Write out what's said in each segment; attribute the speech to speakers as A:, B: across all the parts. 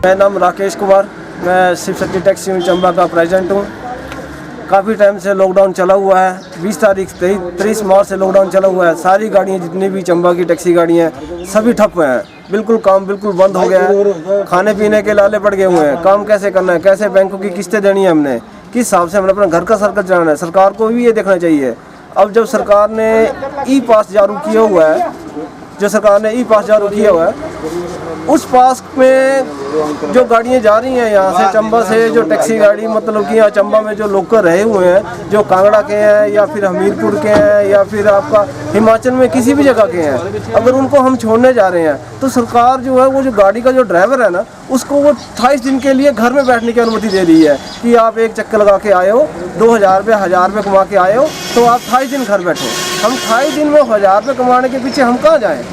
A: मेरा नाम राकेश कुमार, मैं शिव शक्ति टैक्सी चंबा का प्रेसिडेंट हूँ। काफ़ी टाइम से लॉकडाउन चला हुआ है। 23 मार्च से लॉकडाउन चला हुआ है। सारी गाड़ियाँ जितनी भी चंबा की टैक्सी गाड़ियाँ हैं सभी ठप हैं। बिल्कुल काम बिल्कुल बंद हो गया है। खाने पीने के लाले पड़ गए हुए हैं। काम कैसे करना है, कैसे बैंकों की किस्तें देनी है, हमने किस हिसाब से हमने अपना घर का सर्कल चलाना है। सरकार को भी ये देखना चाहिए। अब जब सरकार ने ई पास जारी किया हुआ है, उस पास में जो गाड़ियाँ जा रही हैं यहाँ से चंबा से, जो टैक्सी गाड़ी मतलब कि यहाँ चंबा में जो लोकल रहे हुए हैं, जो कांगड़ा के हैं या फिर हमीरपुर के हैं या फिर आपका हिमाचल में किसी भी जगह के हैं, अगर उनको हम छोड़ने जा रहे हैं तो सरकार जो है वो जो गाड़ी का जो ड्राइवर है ना, उसको वो 28 दिन के लिए घर में बैठने की अनुमति दे रही है कि आप एक चक्कर लगा के आए हो, 2000 रुपये 1000 रुपये कमा के आए हो तो आप 28 दिन घर बैठो। हम 28 दिन में 1000 रुपये कमाने के पीछे हम कहाँ जाएँ?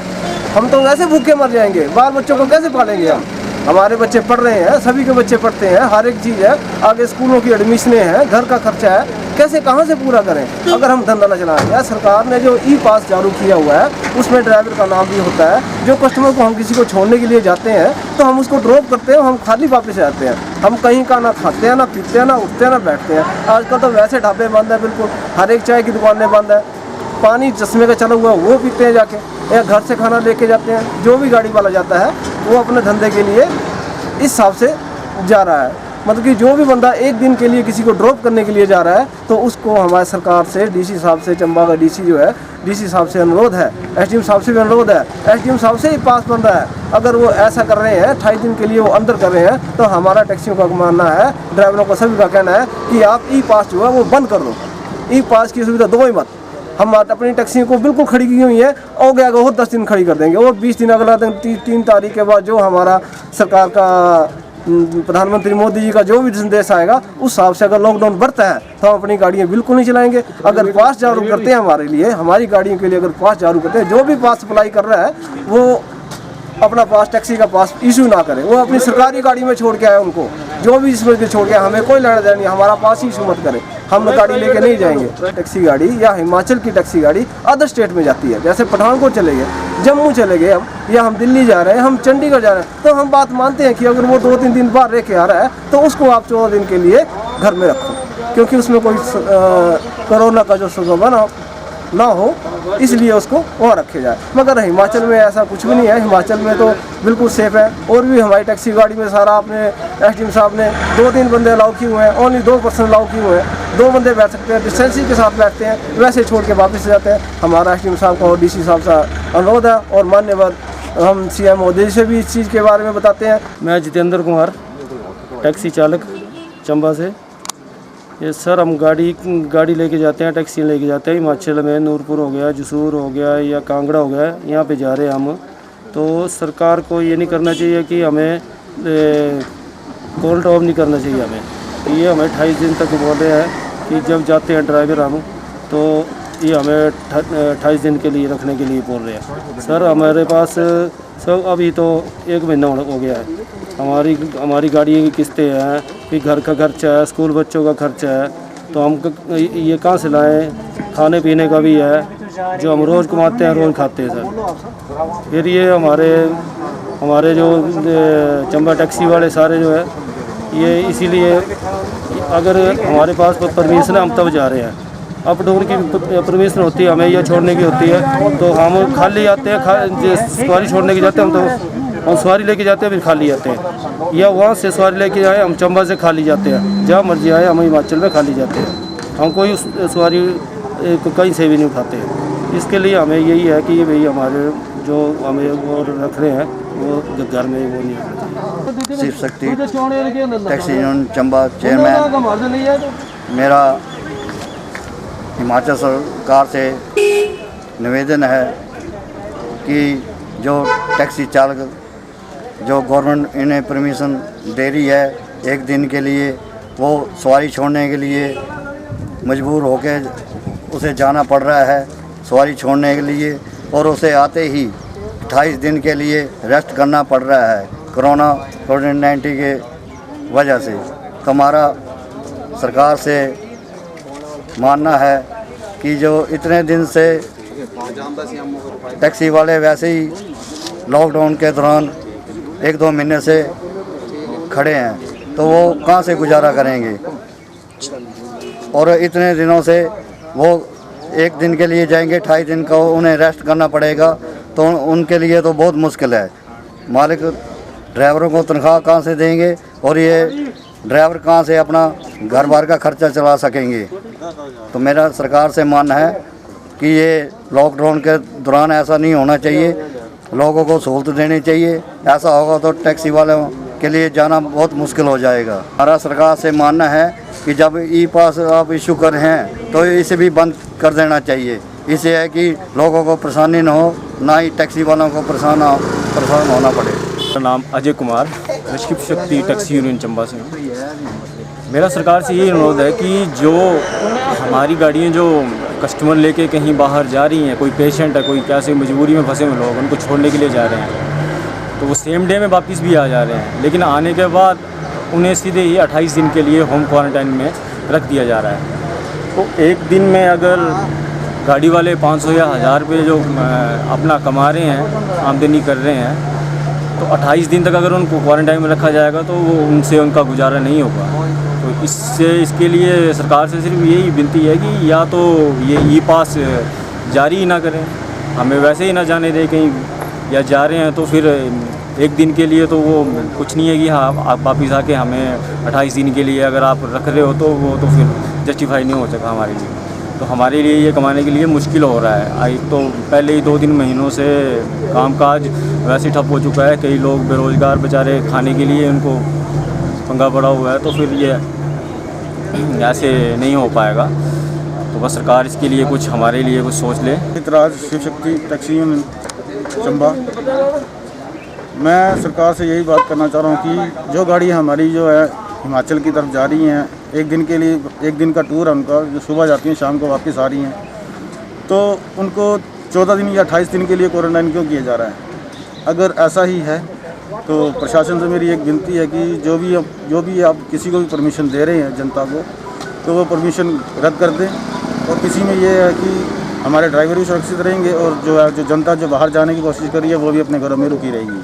A: हम तो वैसे भूखे मर जाएंगे। बाल बच्चों को कैसे पालेंगे हम? हमारे बच्चे पढ़ रहे हैं, सभी के बच्चे पढ़ते हैं, हर एक चीज़ है, आगे स्कूलों की एडमिशनें हैं, घर का खर्चा है, कैसे कहाँ से पूरा करें अगर हम धंधा न चलाएं? या सरकार ने जो ई पास चालू किया हुआ है उसमें ड्राइवर का नाम भी होता है। जो कस्टमर को हम किसी को छोड़ने के लिए जाते हैं तो हम उसको ड्रॉप करते हैं, हम खाली वापस आते हैं। हम कहीं का ना खाते हैं, ना पीते हैं, ना उठते हैं, ना बैठते हैं। आजकल तो वैसे ढाबे बंद है, बिल्कुल हर एक चाय की दुकानें बंद है। पानी चश्मे का चला हुआ वो पीते हैं जाके, या घर से खाना लेके जाते हैं। जो भी गाड़ी वाला जाता है वो अपने धंधे के लिए इस हिसाब से जा रहा है। मतलब कि जो भी बंदा एक दिन के लिए किसी को ड्रॉप करने के लिए जा रहा है तो उसको हमारे सरकार से, डीसी साहब से, चंबा का डीसी जो है, डीसी साहब से अनुरोध है, एसडीएम साहब से भी अनुरोध है। एसडीएम साहब से ही पास बन रहा है। अगर वो ऐसा कर रहे हैं 28 दिन के लिए वो अंदर कर रहे हैं तो हमारा टैक्सियों का मानना है, ड्राइवरों का सभी का कहना है कि आप ई पास जो है वो बंद कर दो। ई पास की सुविधा दो ही मत। हम अपनी टैक्सी को बिल्कुल खड़ी की हुई है, हो गया और 10 दिन खड़ी कर देंगे और 20 दिन अगला दिन 3 तारीख के बाद जो हमारा सरकार का प्रधानमंत्री मोदी जी का जो भी संदेश आएगा उस हिसाब से अगर लॉकडाउन बढ़ता है तो हम अपनी गाड़ियाँ बिल्कुल नहीं चलाएंगे। अगर पास जारी करते हैं हमारे लिए, हमारी गाड़ियों के लिए अगर पास जारी करते हैं, जो भी पास अप्लाई कर रहा है वो अपना पास, टैक्सी का पास इशू ना करे, वो अपनी सरकारी गाड़ी में छोड़ के आए उनको, जो भी इसमें छोड़ के, हमें कोई लेना देना नहीं, हमारा पास ही इशू मत करे। हम गाड़ी लेके नहीं जाएंगे। टैक्सी गाड़ी या हिमाचल की टैक्सी गाड़ी अदर स्टेट में जाती है, जैसे पठानकोट चले गए, जम्मू चले गए हम, या हम दिल्ली जा रहे हैं, हम चंडीगढ़ जा रहे हैं, तो हम बात मानते हैं कि अगर वो 2-3 दिन बाहर रह के आ रहा है तो उसको आप 14 दिन के लिए घर में रखो, क्योंकि उसमें कोई कोरोना का जो संक्रमण ना हो इसलिए उसको वहाँ रखे जाए। मगर हिमाचल में ऐसा कुछ भी नहीं है। हिमाचल में तो बिल्कुल सेफ है। और भी हमारी टैक्सी गाड़ी में सारा आपने एसडीएम साहब ने 2-3 बंदे अलाउ किए हुए हैं, ओनली 2 पर्सन अलाउ किए हुए हैं। 2 बंदे बैठ सकते हैं, डिस्टेंसिंग के साथ बैठते हैं, वैसे छोड़ के वापस जाते हैं। हमारा एसडीएम साहब का और डीसी साहब का अनुरोध है और मान्यवर हम सीएम मोदी से भी इस चीज़ के बारे में बताते हैं।
B: मैं जितेंद्र कुमार, टैक्सी चालक चंबा से। ये सर हम गाड़ी लेके जाते हैं, टैक्सी लेके जाते हैं हिमाचल में, नूरपुर हो गया, जसूर हो गया या कांगड़ा हो गया, यहाँ पे जा रहे हैं हम। तो सरकार को ये नहीं करना चाहिए कि हमें कोल्ड ऑफ नहीं करना चाहिए हमें। ये हमें 28 दिन तक बोल रहे हैं कि जब जाते हैं ड्राइवर हम, तो ये हमें 28 दिन के लिए रखने के लिए बोल रहे हैं। सर हमारे पास सब अभी तो 1 महीना हो गया है। हमारी गाड़ी की किस्तें हैं, फिर घर का खर्चा है, स्कूल बच्चों का खर्चा है, तो हम ये कहाँ से लाएं? खाने पीने का भी है, जो हम रोज़ कमाते हैं रोज़ खाते हैं सर। फिर ये हमारे जो चंबा टैक्सी वाले सारे जो है ये इसीलिए, अगर हमारे पास परमिशन है हम तब जा रहे हैं। अप डाउन की परमिशन होती है, हमें यह छोड़ने की होती है, तो हम खाली आते हैं। सवारी छोड़ने की जाते हैं हम सवारी लेके जाते हैं, फिर खाली आते हैं, या वहाँ से सवारी लेके आए हम चंबा से खाली जाते हैं। जहाँ मर्जी आए हम हिमाचल में खाली जाते हैं। हम कोई सवारी को कहीं से भी नहीं उठाते हैं। इसके लिए हमें यही है कि भाई हमारे जो हमें वो रख रहे हैं वो घर में वो नहीं रखना चाहिए।
C: Shiv Shakti taxi union Chamba chairman, मेरा हिमाचल सरकार से निवेदन है कि जो टैक्सी चालक, जो गवर्नमेंट इन्हें परमिशन दे रही है 1 दिन के लिए, वो सवारी छोड़ने के लिए मजबूर होकर उसे जाना पड़ रहा है सवारी छोड़ने के लिए, और उसे आते ही 28 दिन के लिए रेस्ट करना पड़ रहा है कोविड-19 के वजह से। तो हमारा सरकार से मानना है कि जो इतने दिन से टैक्सी वाले वैसे ही लॉकडाउन के दौरान 1-2 महीने से खड़े हैं तो वो कहाँ से गुजारा करेंगे। और इतने दिनों से वो एक दिन के लिए जाएंगे, 28 दिन का उन्हें रेस्ट करना पड़ेगा, तो उनके लिए तो बहुत मुश्किल है। मालिक ड्राइवरों को तनख्वाह कहाँ से देंगे और ये ड्राइवर कहाँ से अपना घर बार का खर्चा चला सकेंगे। तो मेरा सरकार से मानना है कि ये लॉकडाउन के दौरान ऐसा नहीं होना चाहिए, लोगों को सहूलत देनी चाहिए। ऐसा होगा तो टैक्सी वालों के लिए जाना बहुत मुश्किल हो जाएगा। हमारा सरकार से मानना है कि जब ई पास आप इशू कर हैं तो इसे भी बंद कर देना चाहिए। इससे है कि लोगों को परेशानी न हो, ना ही टैक्सी वालों को परेशान होना पड़े।
D: मेरा नाम अजय कुमार, शिव शक्ति टैक्सी यूनियन चंबा से हूँ। मेरा सरकार से यही अनुरोध है कि जो हमारी गाड़ियाँ जो कस्टमर लेके कहीं बाहर जा रही हैं, कोई पेशेंट है, कोई कैसे मजबूरी में फंसे हुए लोग, उनको छोड़ने के लिए जा रहे हैं, तो वो सेम डे में वापस भी आ जा रहे हैं, लेकिन आने के बाद उन्हें सीधे ही 28 दिन के लिए होम क्वारंटाइन में रख दिया जा रहा है। तो एक दिन में अगर गाड़ी वाले 500 या 1000 रुपये जो अपना कमा रहे हैं, आमदनी कर रहे हैं, तो 28 दिन तक अगर उनको क्वारंटाइन में रखा जाएगा तो वो उनसे उनका गुजारा नहीं होगा। तो इसके लिए सरकार से सिर्फ यही विनती है कि या तो ये ई पास जारी ही ना करें, हमें वैसे ही ना जाने दें कहीं, या जा रहे हैं तो फिर एक दिन के लिए तो वो कुछ नहीं है कि हाँ आप वापस आके हमें 28 दिन के लिए अगर आप रख रहे हो तो वो तो फिर जस्टिफाई नहीं हो सका हमारे लिए। तो हमारे लिए ये कमाने के लिए मुश्किल हो रहा है। तो पहले ही 2-3 महीनों से कामकाज वैसे ठप हो चुका है, कई लोग बेरोज़गार बेचारे खाने के लिए उनको पंगा पड़ा हुआ है, तो फिर ये ऐसे नहीं हो पाएगा। तो बस सरकार इसके लिए कुछ हमारे लिए कुछ सोच ले।
E: इतराज शिव शक्ति टैक्सी यूनियन चंबा। मैं सरकार से यही बात करना चाह रहा हूँ कि जो गाड़ी हमारी जो है हिमाचल की तरफ जा रही हैं, एक दिन के लिए, एक दिन का टूर है उनका, जो सुबह जाती हैं शाम को वापस आ रही हैं, तो उनको 14 दिन या 28 दिन के लिए क्वारंटाइन क्यों किया जा रहा है। अगर ऐसा ही है तो प्रशासन से मेरी एक विनती है कि जो भी आप किसी को भी परमिशन दे रहे हैं जनता को, तो वो परमिशन रद्द कर दें। और किसी में ये है कि हमारे ड्राइवर भी सुरक्षित रहेंगे और जो जनता जो बाहर जाने की कोशिश कर रही है वो भी अपने घरों में रुकी रहेगी।